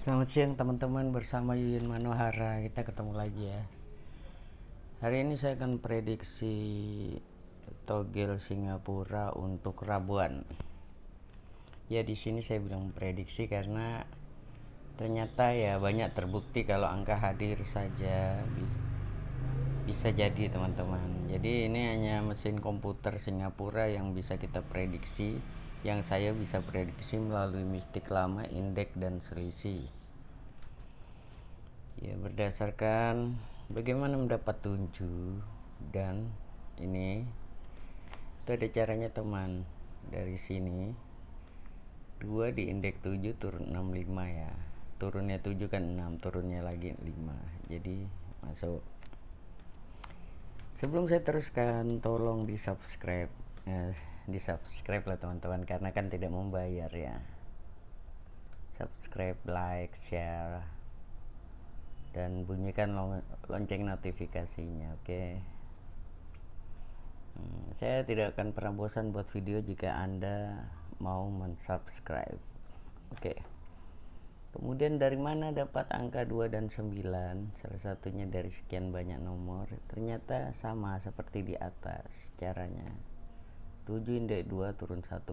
Selamat siang teman-teman, bersama Yuyun Manohara. Kita ketemu lagi ya. Hari ini saya akan prediksi togel Singapura untuk Rabuan. Ya, di sini saya bilang prediksi karena ternyata ya banyak terbukti kalau angka hadir saja bisa jadi teman-teman. Jadi ini hanya mesin komputer Singapura yang bisa kita prediksi, yang saya bisa prediksi melalui mistik lama, indeks dan selisih. Ya, berdasarkan bagaimana mendapat 7 dan ini itu ada caranya teman. Dari sini 2 di indeks 7 turun 65 ya. Turunnya 7 kan 6, turunnya lagi 5. Jadi masuk. Sebelum saya teruskan, tolong di subscribe lah teman-teman, karena kan tidak membayar ya. Subscribe, like, share, dan bunyikan lonceng notifikasinya. Oke. Saya tidak akan pernah bosan buat video jika Anda mau mensubscribe. Oke. Kemudian dari mana dapat angka 2 dan 9? Salah satunya dari sekian banyak nomor. Ternyata sama seperti di atas caranya. 7 indeks 2 turun 10,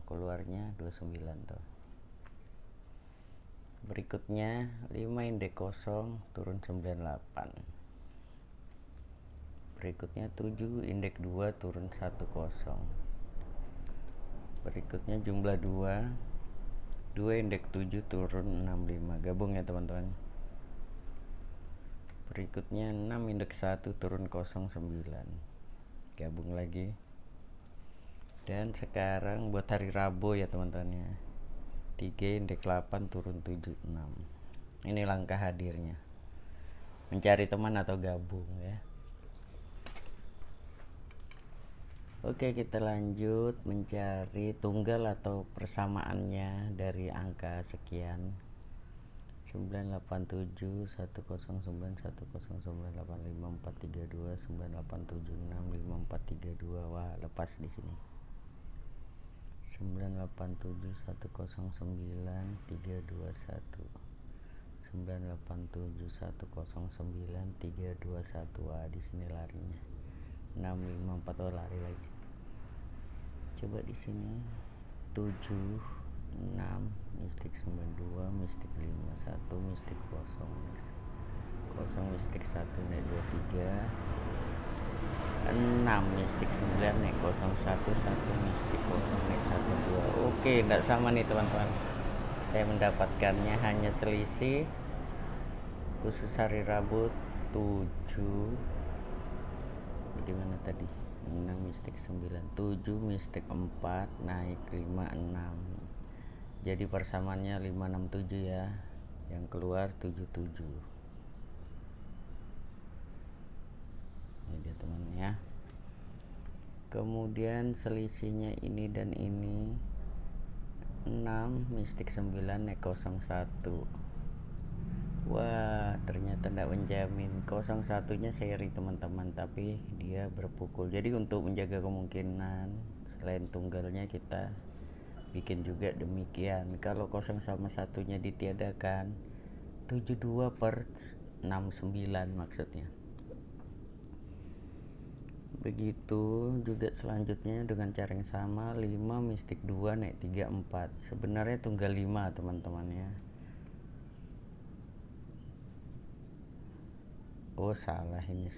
keluarnya 29 tuh. Berikutnya 5 indeks 0 turun 98. Berikutnya 7 indeks 2 turun 10. Berikutnya jumlah 2 indeks 7 turun 65. Gabung ya teman-teman. Berikutnya 6 indeks 1 turun 09. Gabung lagi. Dan sekarang buat hari Rabu ya teman-teman ya. 3 indeks 8 turun 76. Ini langkah hadirnya. Mencari teman atau gabung ya. Oke, kita lanjut mencari tunggal atau persamaannya dari angka sekian. 987 109 109 85 432 9876 5432. Wah, lepas di sini. 987 109 321 987 109 321. Wah, di sini larinya 654. Oh, lari lagi. Coba di sini 7 6 mistik 92 mistik 51 mistik 0 mistik 1 naik 23 6 mistik 9 naik 01 1 mistik 0 naik 12. Oke, tidak sama nih teman-teman. Saya mendapatkannya hanya selisih khusus hari Rabu 7. Bagaimana tadi? 6 mistik 9 7 mistik 4 naik 56. Jadi persamaannya 567 ya. Yang keluar 77. Ini dia teman ya. Kemudian selisihnya ini dan ini 6 mistik 9 naik 01. Wah, ternyata tidak menjamin. 01 nya seri teman-teman, tapi dia berpukul. Jadi untuk menjaga kemungkinan selain tunggalnya, kita bikin juga demikian. Kalau 0 sama satunya ditiadakan, 72 per 69 maksudnya. Begitu juga selanjutnya dengan cara yang sama. 5 mistik 2 naik 34. Sebenarnya tunggal 5 teman-teman ya. Oh, salah ini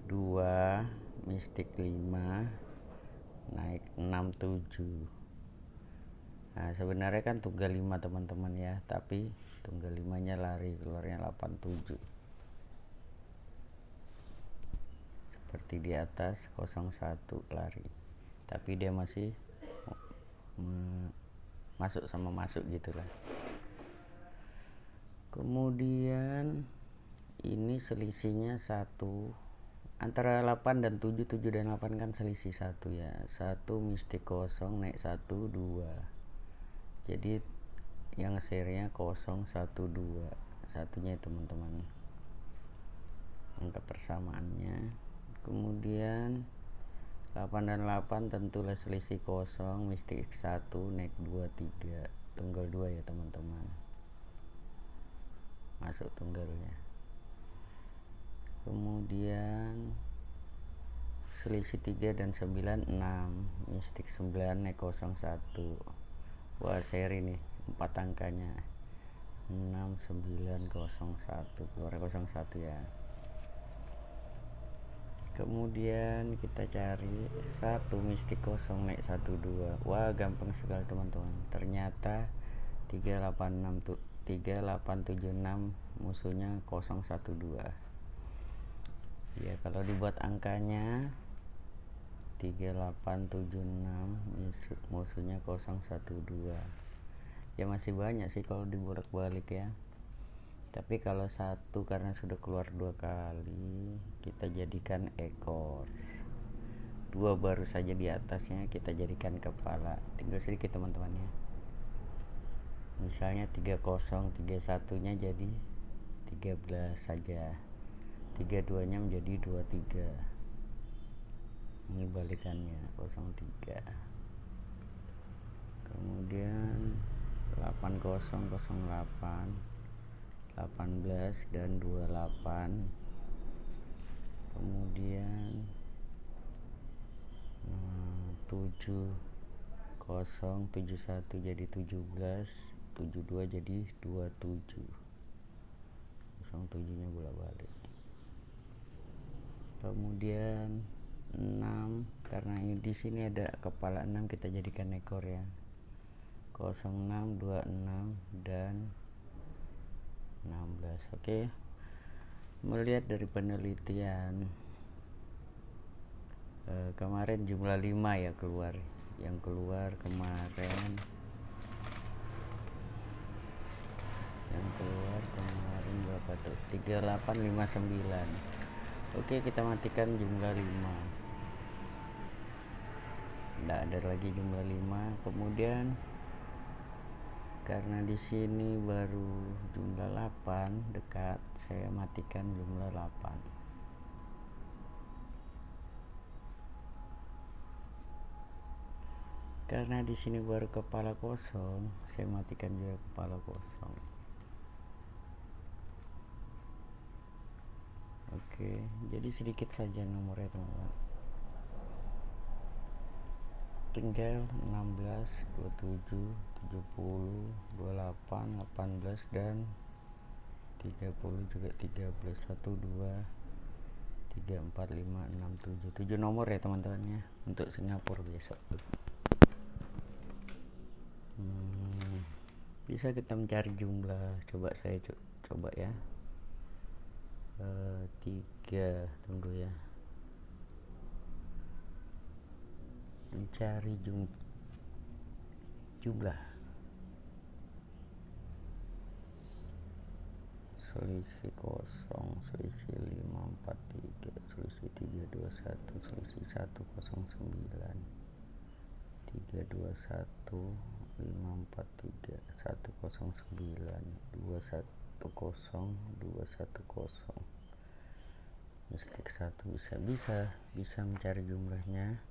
2 mistik 5 naik 67. Nah, sebenarnya kan tunggal 5 teman-teman ya, tapi tunggal 5 nya lari, keluarnya 87. Seperti di atas 01 lari, tapi dia masih masuk sama masuk gitulah. Kemudian ini selisihnya 1 antara 8 dan 7. 7 dan 8 kan selisih 1 ya. 1 mistik 0 naik 1 2. Jadi yang serinya 0 1 2. Satunya itu teman-teman, angka persamaannya. Kemudian 8 dan 8 tentulah selisih 0 mistik 1 naik 2 3. Tunggal 2 ya teman-teman. masuk tunggalnya. Kemudian selisih 3 dan 9 6, mistik 9 naik 01. Wah, seri nih 4 angkanya 6901, keluar 01 ya. Kemudian kita cari 1 mistik 0 naik 12. Wah, gampang sekali teman-teman. Ternyata 3876 musuhnya 012 ya. Kalau dibuat angkanya 3876 musuhnya 012 ya, masih banyak sih kalau dibolak-balik ya. Tapi kalau 1 karena sudah keluar 2 kali, kita jadikan ekor. 2 baru saja di atasnya kita jadikan kepala. Tinggal sedikit teman-teman ya. Misalnya 3031 nya jadi 13 saja, 32 nya menjadi 23. Ini balikannya 03. Kemudian 8008, 18 dan 28. Kemudian 7071 jadi 17, 72 jadi 27. 07 nya bolak-balik. Kemudian 6, karena ini di sini ada kepala 6, kita jadikan ekor ya. 06, 26 dan 16. Oke. Melihat dari penelitian kemarin jumlah 5 ya keluar. Yang keluar kemarin berapa tuh? 3859. Oke, kita matikan jumlah 5. Tidak ada lagi jumlah 5. Kemudian karena di sini baru jumlah 8 dekat, saya matikan jumlah 8. Karena di sini baru kepala kosong, saya matikan juga kepala kosong. Oke, jadi sedikit saja nomornya teman-teman. Tinggal 16, 27, 70, 28, 18 dan 30 juga 13, 1, 2, 3, 4, 5, 6, 7 nomor ya teman-teman ya untuk Singapura besok. Bisa kita mencari jumlah, coba saya coba ya. 3, tunggu ya, mencari jumlah selisih 0, selisih 543, selisih 321, selisih 109, 321, 543, 109, 210, 210. Mistik 1 bisa mencari jumlahnya.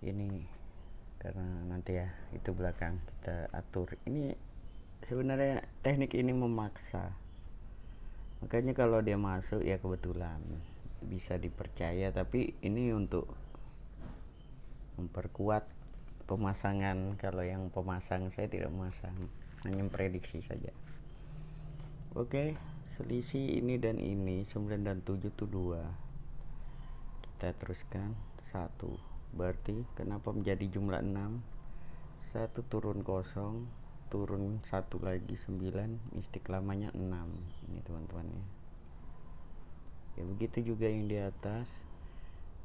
Ini karena nanti ya itu belakang kita atur. Ini sebenarnya teknik ini memaksa, makanya kalau dia masuk ya kebetulan bisa dipercaya, tapi ini untuk memperkuat pemasangan. Kalau yang pemasang, saya tidak memasang, hanya prediksi saja. Oke, selisih ini dan ini 9 dan 7 itu 2. Kita teruskan 1. Berarti kenapa menjadi jumlah 6? 1 turun 0, turun 1 lagi 9, mistik lamanya 6. Ini teman-teman ya. Begitu juga yang di atas.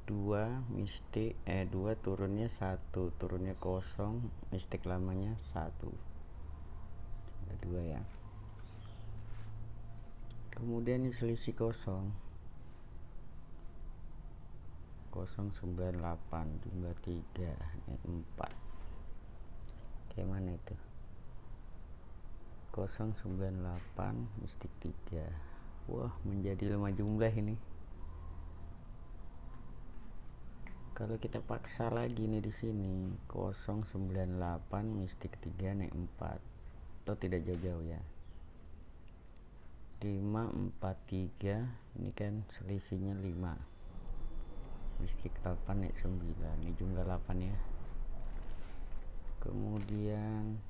2 mistik 2 turunnya 1, turunnya 0, mistik lamanya 1. Ada 2 ya. Kemudian ini selisih 0, 098, jumlah 3, ini 4. Kayak mana itu? 098 mistik 3. Wah, menjadi 5 jumlah ini. Kalau kita paksa lagi nih di sini 098 mistik 3 naik 4. atau tidak jauh-jauh ya. 5 4 3 ini kan selisihnya 5, mistik 8 naik 9, ini jumlah 8 ya. Kemudian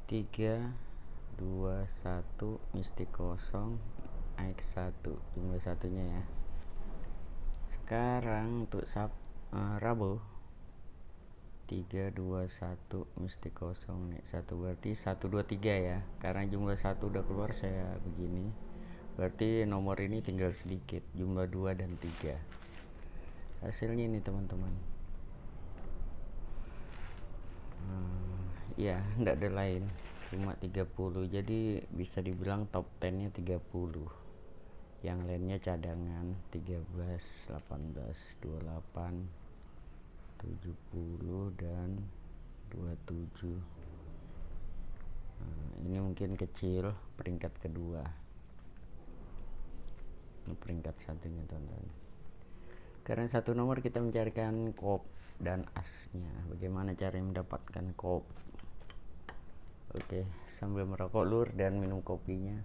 3 2 1 mistik kosong naik 1, jumlah satunya ya. Sekarang untuk Rabu 3 2 1 mistik kosong naik 1, berarti 1 2 3 ya. Karena jumlah 1 udah keluar saya begini, berarti nomor ini tinggal sedikit, jumlah 2 dan 3. Hasilnya ini teman-teman. Ya enggak ada lain, cuma 30. Jadi bisa dibilang top 10 nya 30, yang lainnya cadangan 13 18 28 70 dan 27. Ini mungkin kecil, peringkat kedua. Ini peringkat satunya teman-teman. Karena satu nomor kita mencarikan kop dan asnya. Bagaimana cara mendapatkan kop? Oke, sambil merokok lur dan minum kopinya.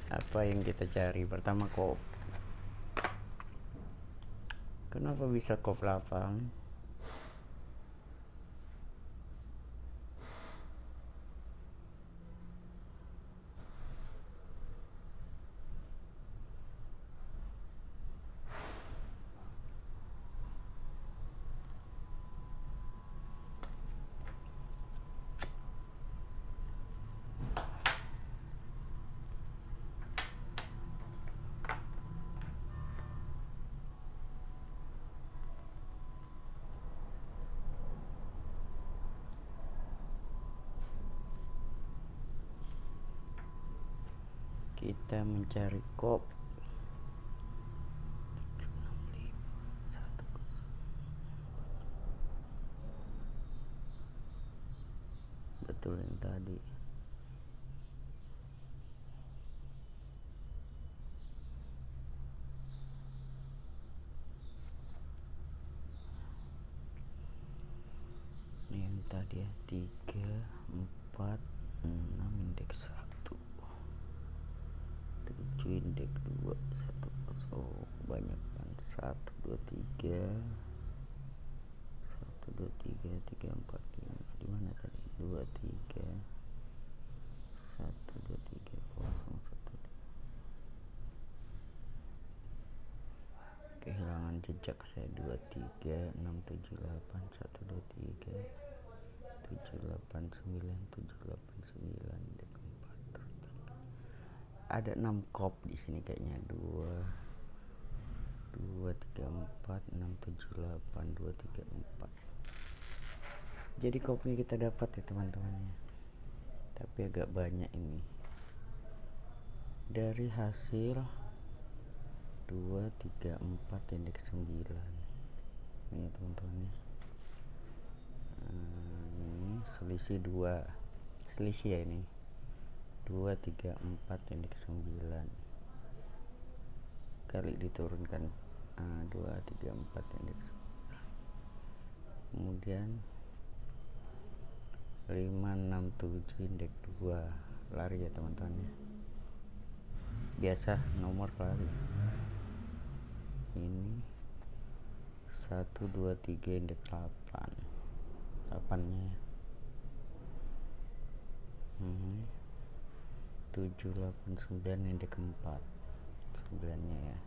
Apa yang kita cari? Pertama kop. Kenapa bisa kop 8? Kita mencari kop. Betul yang tadi. Ini yang tadi ya, 3 4 6 indeks 1, 7 indeks 2 1. Oh banyak kan, 1 2 3 1 2 3 3 4 5. Di mana tadi? 2 3 1 2 3 0 1. Kehilangan jejak saya. 2 3 6 7 8 1 2 3 7 8 9 7 8 9 indeks 4. Ada 6 kop di sini kayaknya. 2 2 3 4 6 7 8 2 3 4. Jadi kopnya kita dapat ya teman-teman ya. Tapi agak banyak ini. Dari hasil 2 3 4 indeks 9. Ini ya teman-teman ya. Ini selisih 2. Selisih ya ini. 2 3 4 indeks 9. Kali diturunkan 2 3 4 indeks. Kemudian 5 6 7 indeks 2. Lari ya teman-teman ya. Biasa nomor lari. Ini 1 2 3 indeks 8. 8-nya ya. 7 8 9 indeks 4. 9-nya ya.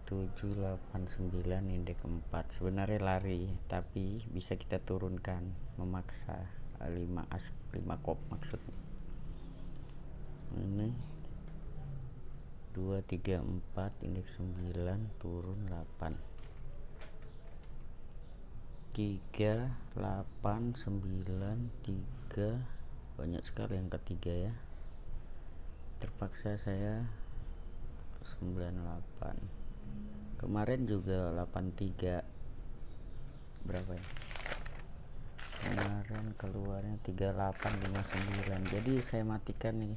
7 8 9 indeks 4. Sebenarnya lari, tapi bisa kita turunkan memaksa 5 kop maksudnya. Ini 2 3 4 indeks 9 turun 8. 3 8 9 3. Banyak sekali yang ketiga ya. Terpaksa saya 98. Kemarin juga 83. Berapa ya? Kemarin keluarnya 38 59. Jadi saya matikan nih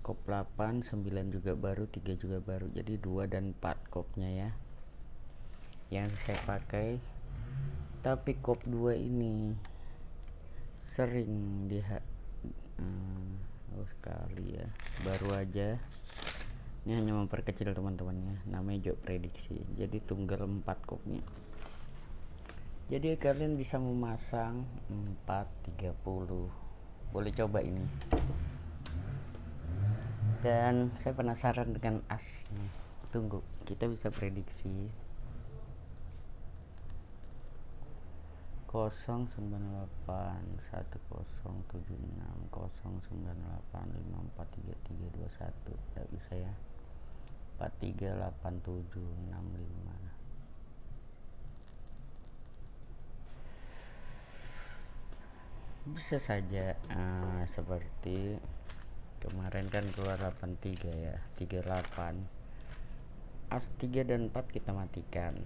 kop 8, 9 juga baru, 3 juga baru, jadi 2 dan 4 kopnya ya yang saya pakai. Tapi kop 2 ini sering sekali ya, baru aja. Ini hanya memperkecil teman-temannya, namanya juga prediksi. Jadi tunggal 4 kopnya. Jadi kalian bisa memasang 430. Boleh coba ini. Dan saya penasaran dengan asnya. Tunggu, kita bisa prediksi 098 1076 098 543321. Tidak bisa ya. 438765. Bisa saja seperti kemarin kan keluar 83 ya, 38. As 3 dan 4 kita matikan.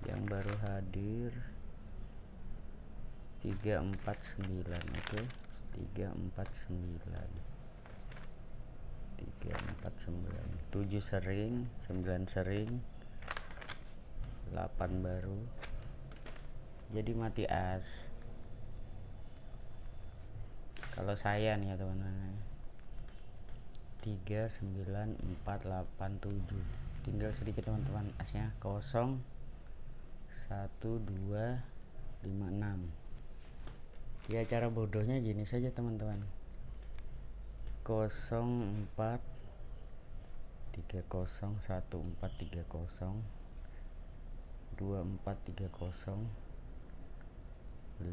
Yang baru hadir 349. Oke, 349 7 sering, 9 sering, 8 baru, jadi mati as. Kalau saya nih ya teman-teman, 3 9 4 8 7, tinggal sedikit teman-teman, asnya 0 1 2 5 6. Ya cara bodohnya gini saja teman-teman, 0 4 3 0 1 4 3 0 2 4 3 0 5 4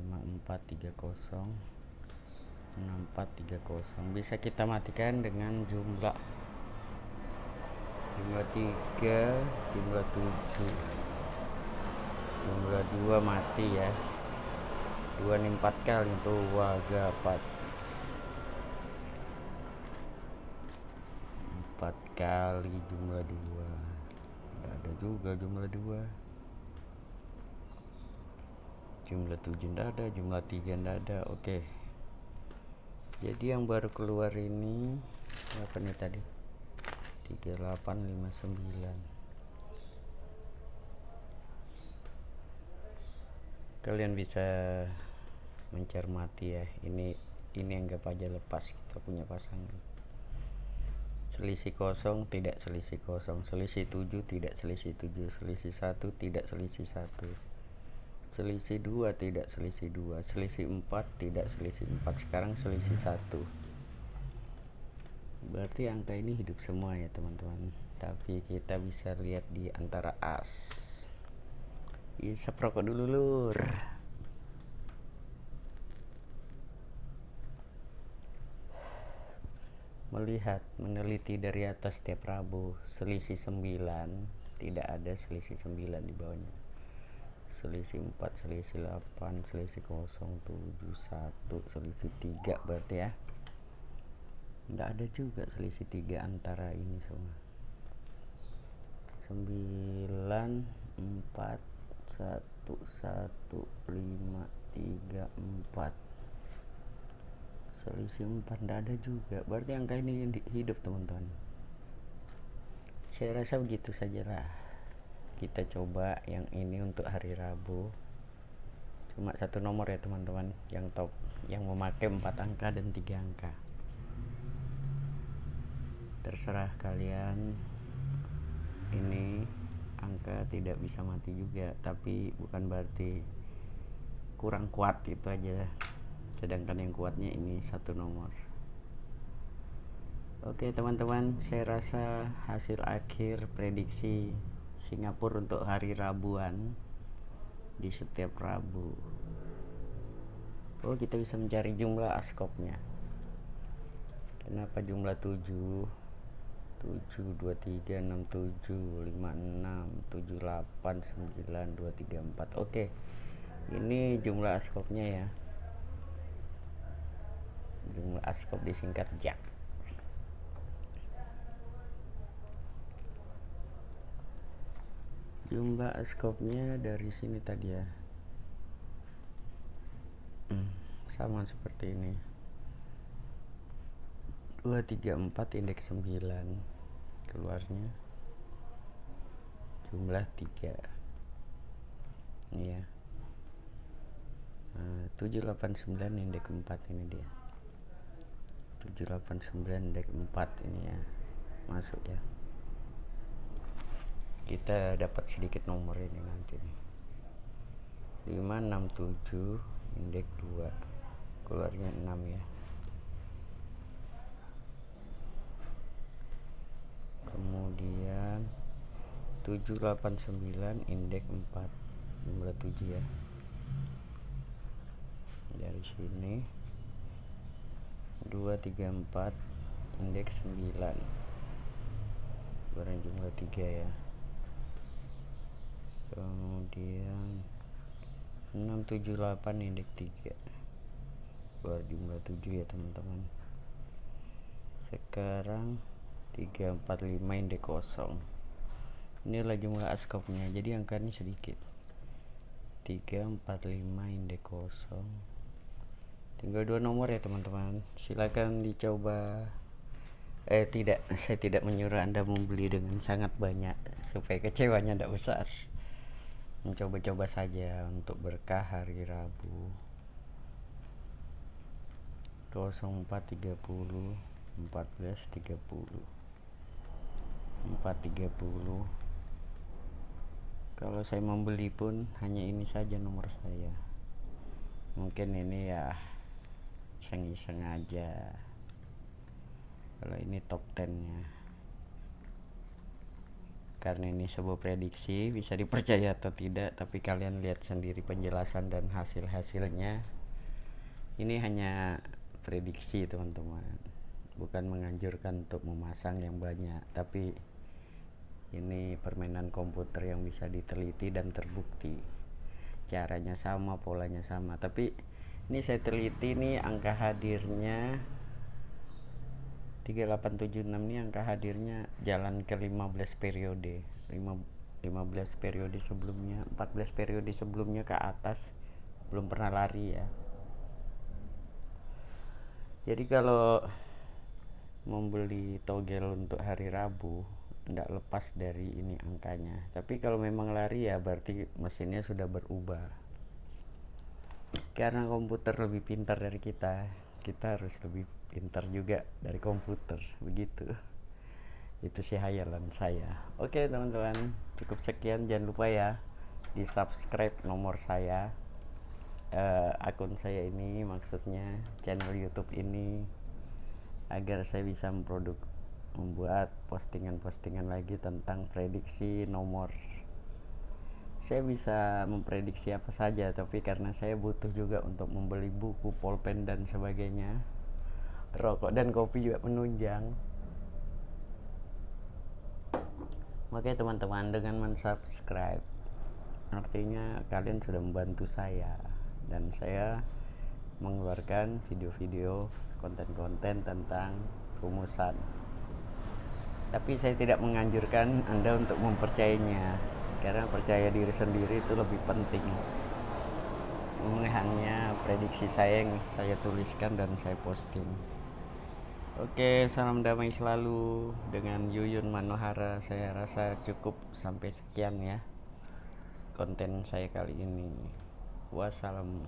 3 0 6 4 3 0. Bisa kita matikan dengan jumlah 3, jumlah 7, jumlah 2 mati ya. 2 ini 4 kali itu wagapat 4 kali jumlah 2. Nggak ada juga jumlah 2. Jumlah 7 nggak ada, jumlah 3 nggak ada. Oke, jadi yang baru keluar ini apa nih tadi, 3859. Kalian bisa mencermati ya, ini anggap aja lepas kita punya pasangan. Selisih 0 tidak selisih 0, selisih 7 tidak selisih 7, selisih 1 tidak selisih 1, selisih 2 tidak selisih 2, selisih 4 tidak selisih 4. Sekarang selisih 1. Berarti angka ini hidup semua ya teman-teman. Tapi kita bisa lihat di antara as. Isap rokok dulu lur. Melihat, meneliti dari atas setiap Rabu, selisih 9 tidak ada, selisih 9 di bawahnya. Selisih 4, selisih 8, selisih 0, 7, 1, selisih 3 berarti ya. Tidak ada juga selisih 3 antara ini semua. 9 4 1 1 5 3 4. Selisih 4 tidak ada juga, berarti angka ini hidup teman-teman. Saya rasa begitu sajalah. Kita coba yang ini untuk hari Rabu. Cuma satu nomor ya teman-teman yang top, yang memakai 4 angka dan 3 angka. Terserah kalian. Ini angka tidak bisa mati juga, tapi bukan berarti kurang kuat, itu aja. Sedangkan yang kuatnya ini satu nomor. Oke teman-teman, saya rasa hasil akhir prediksi Singapura untuk hari Rabuan di setiap Rabu. Oh, kita bisa mencari jumlah askopnya. Kenapa jumlah 7 7 2 3 6 7 5 6 7 8 9 2 3 4. Oke, ini jumlah askopnya ya. Jumlah askop disingkat JAK. Jumlah askopnya dari sini tadi ya, sama seperti ini. 234 indeks 9, keluarnya jumlah 3 ini ya. 789 indeks 4, ini dia 789 indeks 4 ini ya, masuk ya. Kita dapat sedikit nomor ini nanti nih. 567 indeks 2, keluarnya 6 ya. Kemudian 789 indeks 4, jumlah 7 ya. Dari sini 234 indeks 9, keluarnya jumlah 3 ya. Kemudian 678 indeks 3, keluar jumlah 7 ya teman-teman. Sekarang 345 indeks 0, inilah jumlah askopnya, jadi angka ini sedikit. 345 indeks 0, tinggal 2 nomor ya teman-teman, silakan dicoba. Tidak, saya tidak menyuruh Anda membeli dengan sangat banyak supaya kecewanya tidak besar. Mencoba-coba saja untuk berkah hari Rabu. 0430 1430 430. Kalau saya membeli pun hanya ini saja nomor saya. Mungkin ini ya iseng-iseng aja. Kalau ini top 10 nya, karena ini sebuah prediksi, bisa dipercaya atau tidak, tapi kalian lihat sendiri penjelasan dan hasil-hasilnya. Ini hanya prediksi teman-teman, bukan menganjurkan untuk memasang yang banyak, tapi ini permainan komputer yang bisa diteliti dan terbukti. Caranya sama, polanya sama, tapi ini saya teliti nih angka hadirnya 3876 ini angka hadirnya jalan ke 15 periode 15 periode sebelumnya, 14 periode sebelumnya ke atas belum pernah lari ya. Jadi kalau membeli togel untuk hari Rabu tidak lepas dari ini angkanya, tapi kalau memang lari ya berarti mesinnya sudah berubah, karena komputer lebih pintar dari kita harus lebih pintar juga dari komputer, begitu. Itu sih hayalan saya. Oke teman-teman, cukup sekian. Jangan lupa ya di subscribe nomor saya, akun saya ini, maksudnya channel YouTube ini, agar saya bisa membuat postingan-postingan lagi tentang prediksi nomor. Saya bisa memprediksi apa saja, tapi karena saya butuh juga untuk membeli buku, pulpen dan sebagainya, rokok dan kopi juga menunjang. Makanya teman-teman, dengan mensubscribe artinya kalian sudah membantu saya, dan saya mengeluarkan video-video, konten-konten tentang rumusan. Tapi saya tidak menganjurkan Anda untuk mempercayainya, karena percaya diri sendiri itu lebih penting. Ini hanya prediksi saya yang saya tuliskan dan saya posting. Oke, salam damai selalu dengan Yuyun Manohara. Saya rasa cukup sampai sekian ya konten saya kali ini. Wassalam.